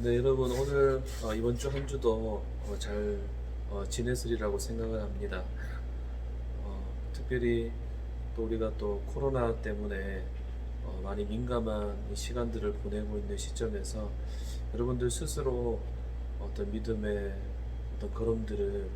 네, 여러분 오늘 이번 주 한 주도 잘 지냈으리라고 생각을 합니다. 특별히 또 우리가 또 코로나 때문에 많이 민감한 이 시간들을 보내고 있는 시점에서 여러분들 스스로 어떤 믿음의 어떤 걸음들을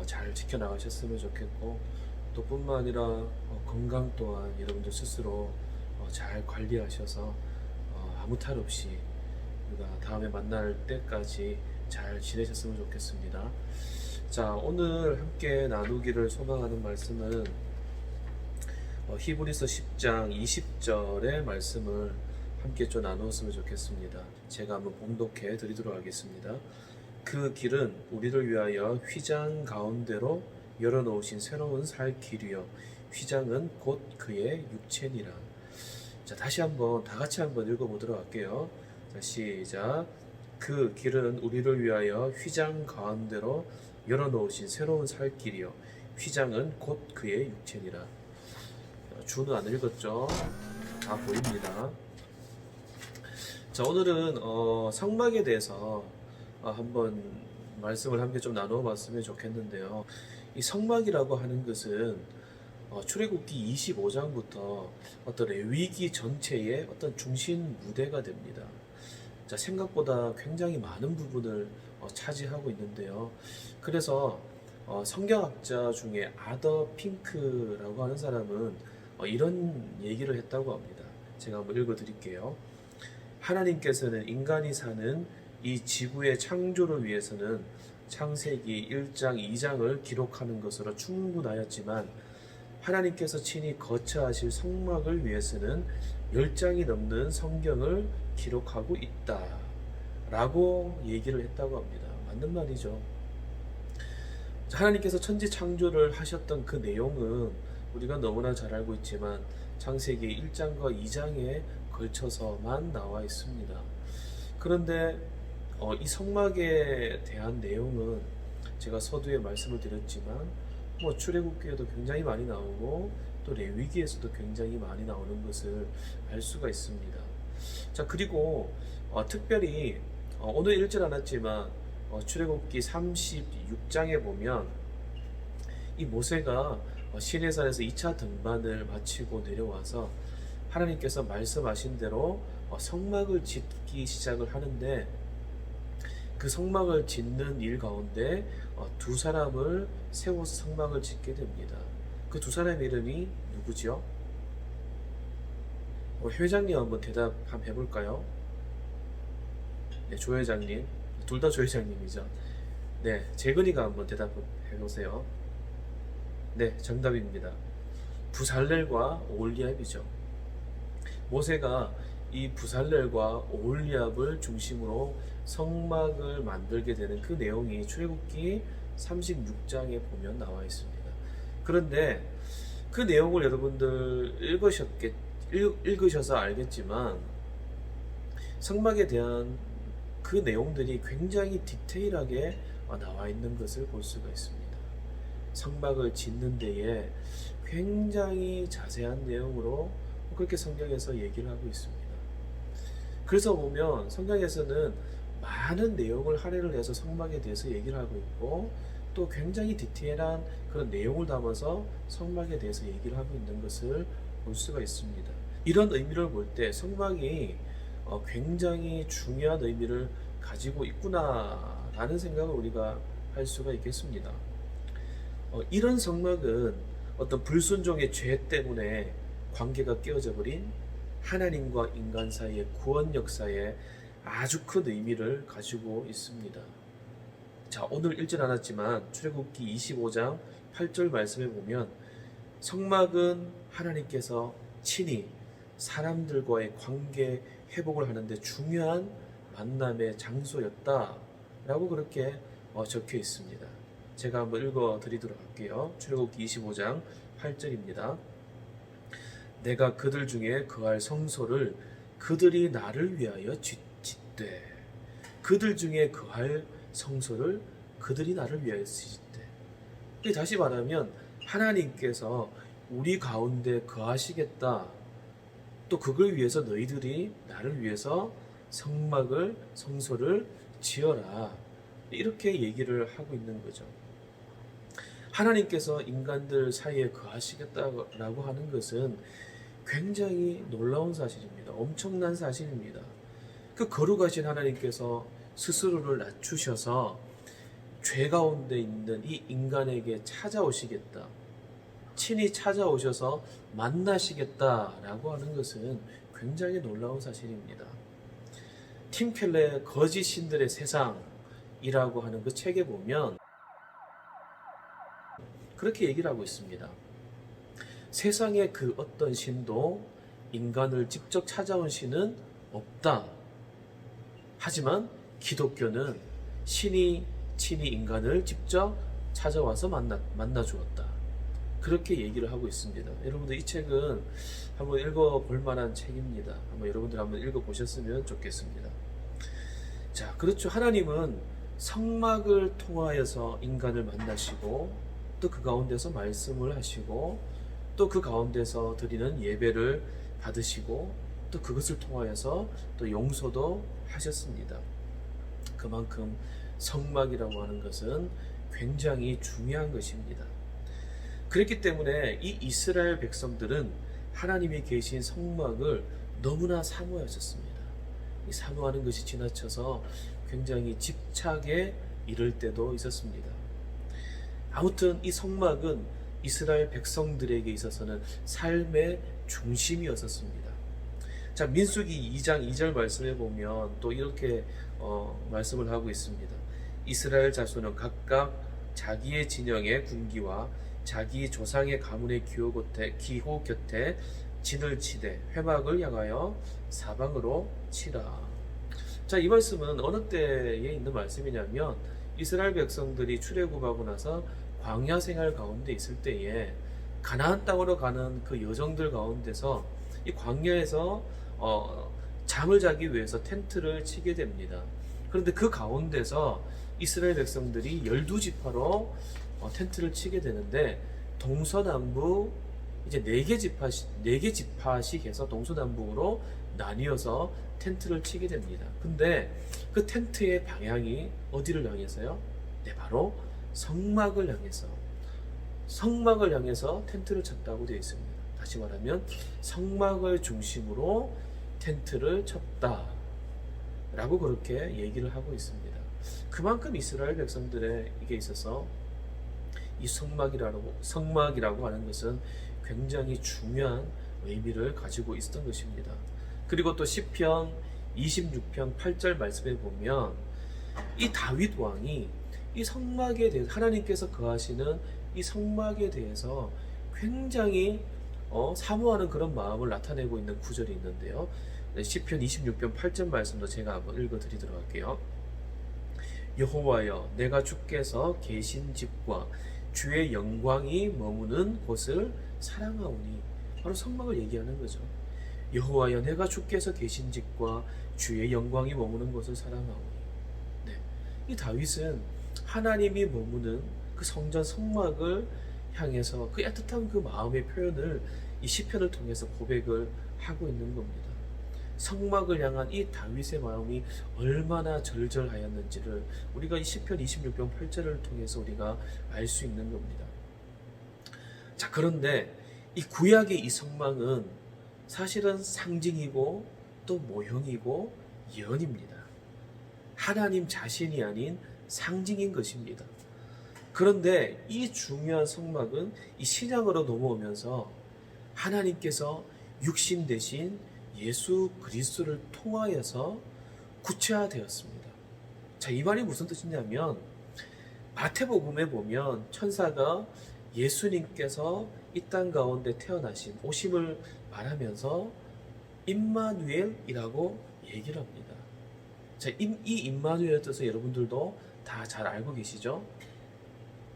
잘 지켜나가셨으면 좋겠고, 또 뿐만 아니라 건강 또한 여러분들 스스로 잘 관리하셔서 아무 탈 없이 우리가 다음에 만날 때까지 잘 지내셨으면 좋겠습니다. 자, 오늘 함께 나누기를 소망하는 말씀은 히브리서 10장 20절의 말씀을 함께 좀 나누었으면 좋겠습니다. 제가 한번 봉독해 드리도록 하겠습니다. 그 길은 우리를 위하여 휘장 가운데로 열어놓으신 새로운 살 길이요, 휘장은 곧 그의 육체니라. 자, 다시 한번 다 같이 한번 읽어보도록 할게요. 자, 시작. 그 길은 우리를 위하여 휘장 가운데로 열어놓으신 새로운 살 길이요, 휘장은 곧 그의 육체니라. 주는 안 읽었죠? 다 보입니다. 자, 오늘은 성막에 대해서 한번 말씀을 함께 좀 나누어 봤으면 좋겠는데요. 이 성막이라고 하는 것은 출애굽기 25장부터 어떤 레위기 전체의 어떤 중심 무대가 됩니다. 자, 생각보다 굉장히 많은 부분을 차지하고 있는데요. 그래서 성경학자 중에 아더 핑크라고 하는 사람은 이런 얘기를 했다고 합니다. 제가 한번 읽어드릴게요. 하나님께서는 인간이 사는 이 지구의 창조를 위해서는 창세기 1장, 2장을 기록하는 것으로 충분하였지만 하나님께서 친히 거처하실 성막을 위해서는 10장이 넘는 성경을 기록하고 있다 라고 얘기를 했다고 합니다. 맞는 말이죠. 하나님께서 천지 창조를 하셨던 그 내용은 우리가 너무나 잘 알고 있지만 창세기 1장과 2장에 걸쳐서만 나와 있습니다. 그런데 이 성막에 대한 내용은 제가 서두에 말씀을 드렸지만 출애굽기에도 굉장히 많이 나오고 또 레위기에서도 굉장히 많이 나오는 것을 알 수가 있습니다. 자, 그리고 특별히 오늘 읽질 않았지만 출애굽기 36장에 보면 이 모세가 시내산에서 2차 등반을 마치고 내려와서 하나님께서 말씀하신 대로 성막을 짓기 시작을 하는데, 그 성막을 짓는 일 가운데 두 사람을 세워서 성막을 짓게 됩니다. 그 두 사람의 이름이 누구죠? 회장님 한번 대답 한번 해볼까요? 네, 조 회장님. 둘 다 조 회장님이죠. 네, 재근이가 한번 대답해보세요. 네, 정답입니다. 부살렐과 오홀리압이죠. 모세가 이 부살렐과 오홀리압을 중심으로 성막을 만들게 되는 그 내용이 출애굽기 36장에 보면 나와 있습니다. 그런데 그 내용을 여러분들 읽으셔서 알겠지만 성막에 대한 그 내용들이 굉장히 디테일하게 나와 있는 것을 볼 수가 있습니다. 성막을 짓는 데에 굉장히 자세한 내용으로 그렇게 성경에서 얘기를 하고 있습니다. 그래서 보면 성경에서는 많은 내용을 할애를 해서 성막에 대해서 얘기를 하고 있고, 또 굉장히 디테일한 그런 내용을 담아서 성막에 대해서 얘기를 하고 있는 것을 볼 수가 있습니다. 이런 의미를 볼 때 성막이 굉장히 중요한 의미를 가지고 있구나라는 생각을 우리가 할 수가 있겠습니다. 이런 성막은 어떤 불순종의 죄 때문에 관계가 깨어져 버린 하나님과 인간 사이의 구원 역사에 아주 큰 의미를 가지고 있습니다. 자, 오늘 읽진 않았지만 출애굽기 25장 8절 말씀에 보면 성막은 하나님께서 친히 사람들과의 관계 회복을 하는데 중요한 만남의 장소였다라고 그렇게 적혀 있습니다. 제가 한번 읽어 드리도록 할게요. 출애굽기 25장 8절입니다. 내가 그들 중에 거할 성소를 그들이 나를 위하여 짓되, 그들 중에 거할 성소를 그들이 나를 위하여 짓되. 다시 말하면 하나님께서 우리 가운데 거하시겠다, 또 그걸 위해서 너희들이 나를 위해서 성소를 지어라. 이렇게 얘기를 하고 있는 거죠. 하나님께서 인간들 사이에 거하시겠다라고 하는 것은 굉장히 놀라운 사실입니다. 엄청난 사실입니다. 그 거룩하신 하나님께서 스스로를 낮추셔서 죄 가운데 있는 이 인간에게 찾아오시겠다. 친히 찾아오셔서 만나시겠다라고 하는 것은 굉장히 놀라운 사실입니다. 팀 켈러의 거짓 신들의 세상이라고 하는 그 책에 보면 그렇게 얘기를 하고 있습니다. 세상의 그 어떤 신도 인간을 직접 찾아온 신은 없다. 하지만 기독교는 신이 친히 인간을 직접 찾아와서 만나 주었다. 그렇게 얘기를 하고 있습니다. 여러분들 이 책은 한번 읽어볼 만한 책입니다. 여러분들 한번 읽어보셨으면 좋겠습니다. 자, 그렇죠. 하나님은 성막을 통하여서 인간을 만나시고 또 그 가운데서 말씀을 하시고 또 그 가운데서 드리는 예배를 받으시고 또 그것을 통하여서 또 용서도 하셨습니다. 그만큼 성막이라고 하는 것은 굉장히 중요한 것입니다. 그렇기 때문에 이 이스라엘 백성들은 하나님이 계신 성막을 너무나 사모하셨습니다. 이 사모하는 것이 지나쳐서 굉장히 집착에 이를 때도 있었습니다. 아무튼 이 성막은 이스라엘 백성들에게 있어서는 삶의 중심이었습니다. 자, 민수기 2장 2절 말씀에 보면 또 이렇게 말씀을 하고 있습니다. 이스라엘 자손은 각각 자기의 진영의 군기와 자기 조상의 가문의 기호 곁에 진을 치되 회막을 향하여 사방으로 치라. 자, 이 말씀은 어느 때에 있는 말씀이냐면 이스라엘 백성들이 출애굽하고 나서 광야 생활 가운데 있을 때에 가나안 땅으로 가는 그 여정들 가운데서 이 광야에서 잠을 자기 위해서 텐트를 치게 됩니다. 그런데 그 가운데서 이스라엘 백성들이 12지파로 텐트를 치게 되는데 동서남북 이제 4개 지파씩 해서 동서남북으로 나뉘어서 텐트를 치게 됩니다. 근데 그 텐트의 방향이 어디를 향해서요? 네, 바로 성막을 향해서 텐트를 쳤다고 되어 있습니다. 다시 말하면 성막을 중심으로 텐트를 쳤다 라고 그렇게 얘기를 하고 있습니다. 그만큼 이스라엘 백성들에게 있어서 이 성막이라고 하는 것은 굉장히 중요한 의미를 가지고 있었던 것입니다. 그리고 또 시편 26편 8절 말씀에 보면 이 다윗 왕이 이 성막에 대해서 하나님께서 거하시는 이 성막에 대해서 굉장히 사모하는 그런 마음을 나타내고 있는 구절이 있는데요. 시편 26편 8절 말씀도 제가 한번 읽어드리도록 할게요. 여호와여, 내가 주께서 계신 집과 주의 영광이 머무는 곳을 사랑하오니. 바로 성막을 얘기하는 거죠. 여호와여, 내가 주께서 계신 집과 주의 영광이 머무는 곳을 사랑하오니. 네, 이 다윗은 하나님이 머무는 그 성전 성막을 향해서 그 애틋한 그 마음의 표현을 이 시편을 통해서 고백을 하고 있는 겁니다. 성막을 향한 이 다윗의 마음이 얼마나 절절하였는지를 우리가 이 시편 26편 8절을 통해서 우리가 알 수 있는 겁니다. 자, 그런데 이 구약의 이 성막은 사실은 상징이고 또 모형이고 예언입니다. 하나님 자신이 아닌 상징인 것입니다. 그런데 이 중요한 성막은 이 신약으로 넘어오면서 하나님께서 육신 대신 예수 그리스도를 통하여서 구체화되었습니다. 자, 이 말이 무슨 뜻이냐면 마태복음에 보면 천사가 예수님께서 이 땅 가운데 태어나신 오심을 말하면서 임마누엘이라고 얘기를 합니다. 자, 이 임마누엘의 뜻은 여러분들도 다 잘 알고 계시죠?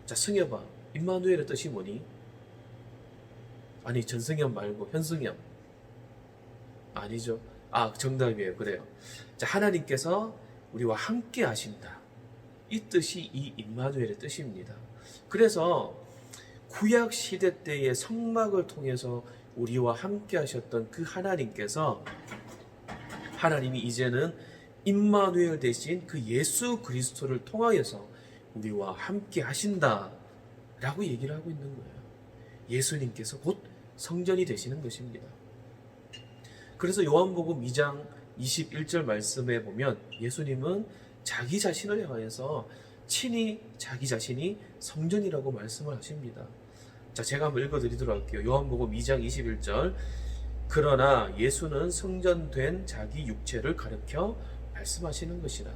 자, 승엽아, 임마누엘의 뜻이 뭐니? 아니, 전승엽 말고 현승엽. 아니죠. 아, 정답이에요. 그래요. 자, 하나님께서 우리와 함께 하신다. 이 뜻이 이 임마누엘의 뜻입니다. 그래서 구약 시대 때의 성막을 통해서 우리와 함께 하셨던 그 하나님께서 하나님이 이제는 임마누엘 대신 그 예수 그리스도를 통하여서 우리와 함께 하신다 라고 얘기를 하고 있는 거예요. 예수님께서 곧 성전이 되시는 것입니다. 그래서 요한복음 2장 21절 말씀에 보면 예수님은 자기 자신을 향해서 친히 자기 자신이 성전이라고 말씀을 하십니다. 자, 제가 한번 읽어드리도록 할게요. 요한복음 2장 21절. 그러나 예수는 성전된 자기 육체를 가리켜 말씀하시는 것이라.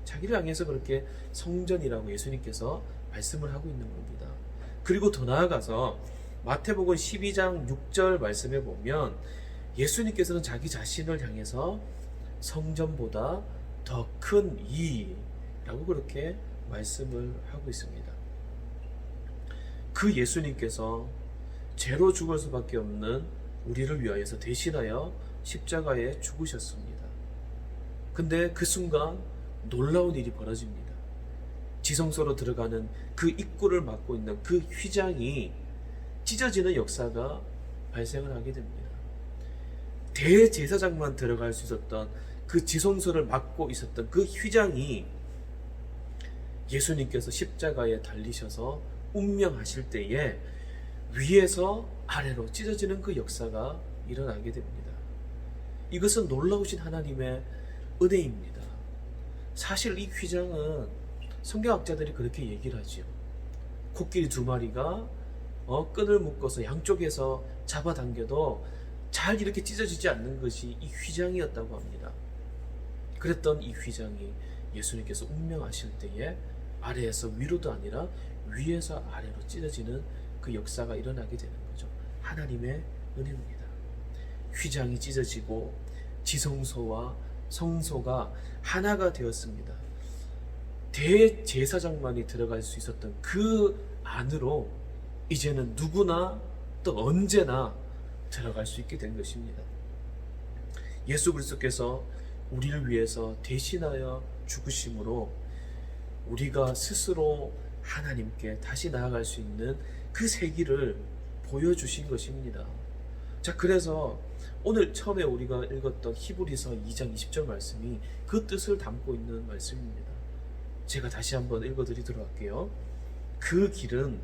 자기를 향해서 그렇게 성전이라고 예수님께서 말씀을 하고 있는 겁니다. 그리고 더 나아가서 마태복음 12장 6절 말씀에 보면 예수님께서는 자기 자신을 향해서 성전보다 더 큰 이라고 그렇게 말씀을 하고 있습니다. 그 예수님께서 죄로 죽을 수밖에 없는 우리를 위하여서 대신하여 십자가에 죽으셨습니다. 근데 그 순간 놀라운 일이 벌어집니다. 지성소로 들어가는 그 입구를 막고 있는 그 휘장이 찢어지는 역사가 발생을 하게 됩니다. 대제사장만 들어갈 수 있었던 그 지성소를 막고 있었던 그 휘장이 예수님께서 십자가에 달리셔서 운명하실 때에 위에서 아래로 찢어지는 그 역사가 일어나게 됩니다. 이것은 놀라우신 하나님의 은혜입니다. 사실 이 휘장은 성경학자들이 그렇게 얘기를 하지요. 코끼리 2마리가 끈을 묶어서 양쪽에서 잡아당겨도 잘 이렇게 찢어지지 않는 것이 이 휘장이었다고 합니다. 그랬던 이 휘장이 예수님께서 운명하실 때에 아래에서 위로도 아니라 위에서 아래로 찢어지는 그 역사가 일어나게 되는 거죠. 하나님의 은혜입니다. 휘장이 찢어지고 지성소와 성소가 하나가 되었습니다. 대제사장만이 들어갈 수 있었던 그 안으로 이제는 누구나 또 언제나 들어갈 수 있게 된 것입니다. 예수 그리스도께서 우리를 위해서 대신하여 죽으심으로 우리가 스스로 하나님께 다시 나아갈 수 있는 그 세기를 보여주신 것입니다. 자, 그래서 오늘 처음에 우리가 읽었던 히브리서 2장 20절 말씀이 그 뜻을 담고 있는 말씀입니다. 제가 다시 한번 읽어드리도록 할게요. 그 길은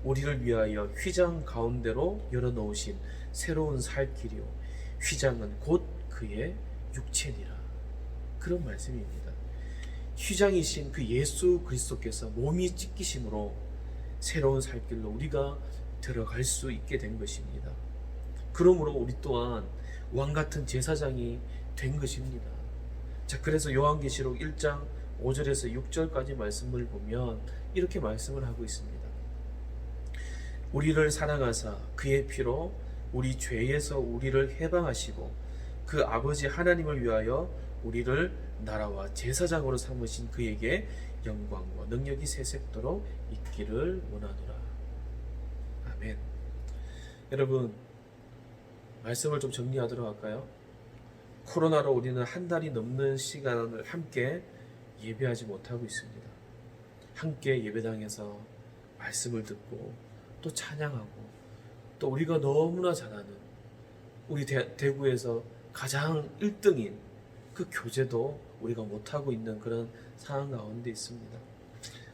우리를 위하여 휘장 가운데로 열어놓으신 새로운 살 길이요 휘장은 곧 그의 육체니라. 그런 말씀입니다. 휘장이신 그 예수 그리스도께서 몸이 찢기심으로 새로운 살 길로 우리가 들어갈 수 있게 된 것입니다. 그러므로 우리 또한 왕같은 제사장이 된 것입니다. 자, 그래서 요한계시록 1장 5절에서 6절까지 말씀을 보면 이렇게 말씀을 하고 있습니다. 우리를 사랑하사 그의 피로 우리 죄에서 우리를 해방하시고 그 아버지 하나님을 위하여 우리를 나라와 제사장으로 삼으신 그에게 영광과 능력이 세세토록 있기를 원하노라. 아멘. 여러분, 말씀을 좀 정리하도록 할까요? 코로나로 우리는 한 달이 넘는 시간을 함께 예배하지 못하고 있습니다. 함께 예배당에서 말씀을 듣고 또 찬양하고 또 우리가 너무나 잘 아는 우리 대구에서 가장 1등인 그 교제도 우리가 못하고 있는 그런 상황 가운데 있습니다.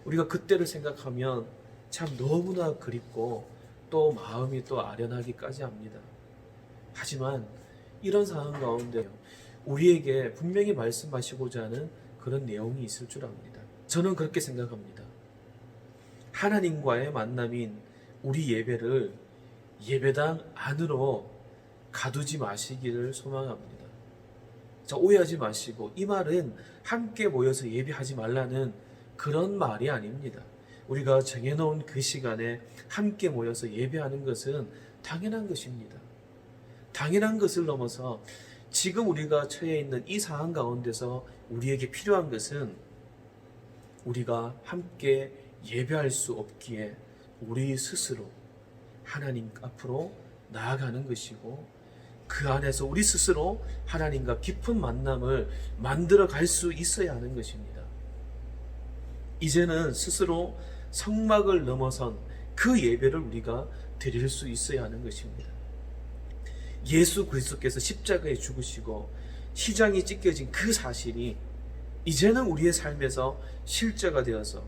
우리가 그때를 생각하면 참 너무나 그립고 또 마음이 또 아련하기까지 합니다. 하지만 이런 상황 가운데 우리에게 분명히 말씀하시고자 하는 그런 내용이 있을 줄 압니다. 저는 그렇게 생각합니다. 하나님과의 만남인 우리 예배를 예배당 안으로 가두지 마시기를 소망합니다. 자, 오해하지 마시고 이 말은 함께 모여서 예배하지 말라는 그런 말이 아닙니다. 우리가 정해놓은 그 시간에 함께 모여서 예배하는 것은 당연한 것입니다. 당연한 것을 넘어서 지금 우리가 처해 있는 이 상황 가운데서 우리에게 필요한 것은 우리가 함께 예배할 수 없기에 우리 스스로 하나님 앞으로 나아가는 것이고 그 안에서 우리 스스로 하나님과 깊은 만남을 만들어 갈 수 있어야 하는 것입니다. 이제는 스스로 성막을 넘어선 그 예배를 우리가 드릴 수 있어야 하는 것입니다. 예수 그리스도께서 십자가에 죽으시고 휘장이 찢겨진 그 사실이 이제는 우리의 삶에서 실제가 되어서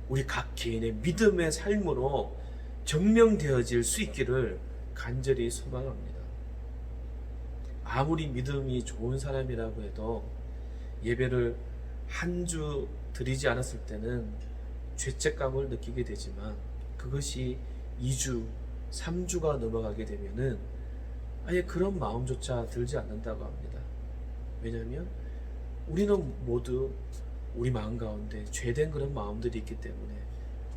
우리 각 개인의 믿음의 삶으로 증명되어질 수 있기를 간절히 소망합니다. 아무리 믿음이 좋은 사람이라고 해도 예배를 한 주 드리지 않았을 때는 죄책감을 느끼게 되지만 그것이 2주, 3주가 넘어가게 되면은 아예 그런 마음조차 들지 않는다고 합니다. 왜냐하면 우리는 모두 우리 마음 가운데 죄된 그런 마음들이 있기 때문에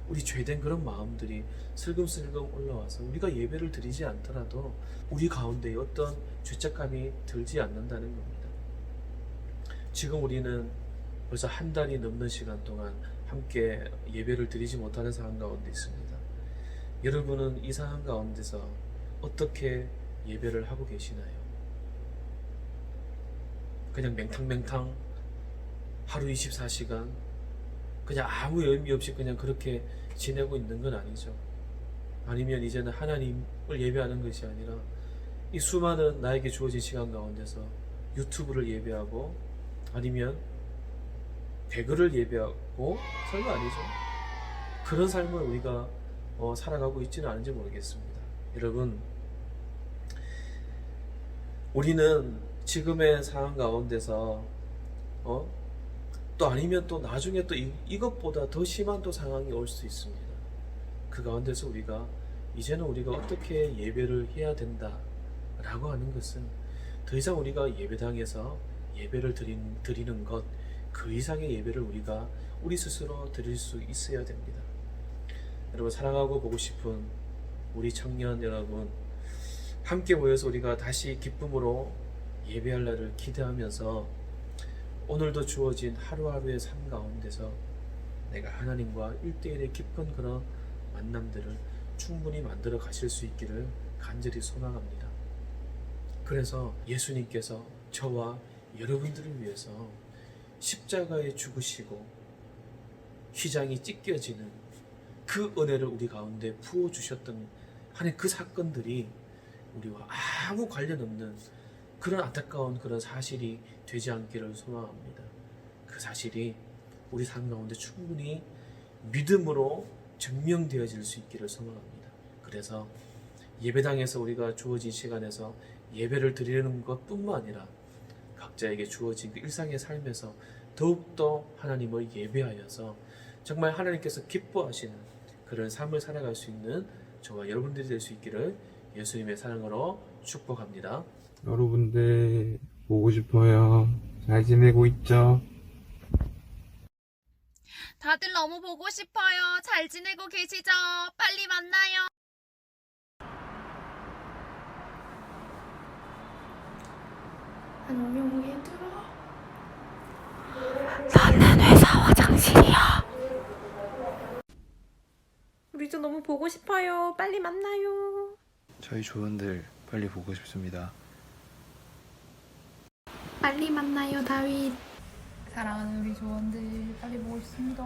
우리 죄된 그런 마음들이 슬금슬금 올라와서 우리가 예배를 드리지 않더라도 우리 가운데 어떤 죄책감이 들지 않는다는 겁니다. 지금 우리는 벌써 한 달이 넘는 시간 동안 함께 예배를 드리지 못하는 상황 가운데 있습니다. 여러분은 이 상황 가운데서 어떻게 예배를 하고 계시나요? 그냥 맹탕맹탕 하루 24시간 그냥 아무 의미 없이 그냥 그렇게 지내고 있는 건 아니죠. 아니면 이제는 하나님을 예배하는 것이 아니라 이 수많은 나에게 주어진 시간 가운데서 유튜브를 예배하고 아니면 배그를 예배하고 설마 아니죠. 그런 삶을 우리가 살아가고 있지는 않은지 모르겠습니다. 여러분, 우리는 지금의 상황 가운데서 또 아니면 또 나중에 또 이것보다 더 심한 또 상황이 올 수 있습니다. 그 가운데서 이제는 우리가 어떻게 예배를 해야 된다라고 하는 것은 더 이상 우리가 예배당에서 예배를 드리는 것 그 이상의 예배를 우리가 우리 스스로 드릴 수 있어야 됩니다. 여러분, 사랑하고 보고 싶은 우리 청년 여러분, 함께 모여서 우리가 다시 기쁨으로 예배할 날을 기대하면서 오늘도 주어진 하루하루의 삶 가운데서 내가 하나님과 1대1의 깊은 그런 만남들을 충분히 만들어 가실 수 있기를 간절히 소망합니다. 그래서 예수님께서 저와 여러분들을 위해서 십자가에 죽으시고 휘장이 찢겨지는 그 은혜를 우리 가운데 부어주셨던 하는 그 사건들이 우리와 아무 관련 없는 그런 안타까운 그런 사실이 되지 않기를 소망합니다. 그 사실이 우리 삶 가운데 충분히 믿음으로 증명되어질 수 있기를 소망합니다. 그래서 예배당에서 우리가 주어진 시간에서 예배를 드리는 것뿐만 아니라 각자에게 주어진 그 일상의 삶에서 더욱더 하나님을 예배하여서 정말 하나님께서 기뻐하시는 그런 삶을 살아갈 수 있는 저와 여러분들이 될 수 있기를 예수님의 사랑으로 축복합니다. 여러분들 보고 싶어요. 잘 지내고 있죠? 다들 너무 보고 싶어요. 잘 지내고 계시죠? 빨리 만나요. 안녕 얘들아. 나는 회사 화장실이야. 우리도 너무 보고 싶어요. 빨리 만나요. 저희 조원들 빨리 보고 싶습니다. 빨리 만나요, 다윗. 사랑하는 우리 조원들 빨리 보고 싶습니다.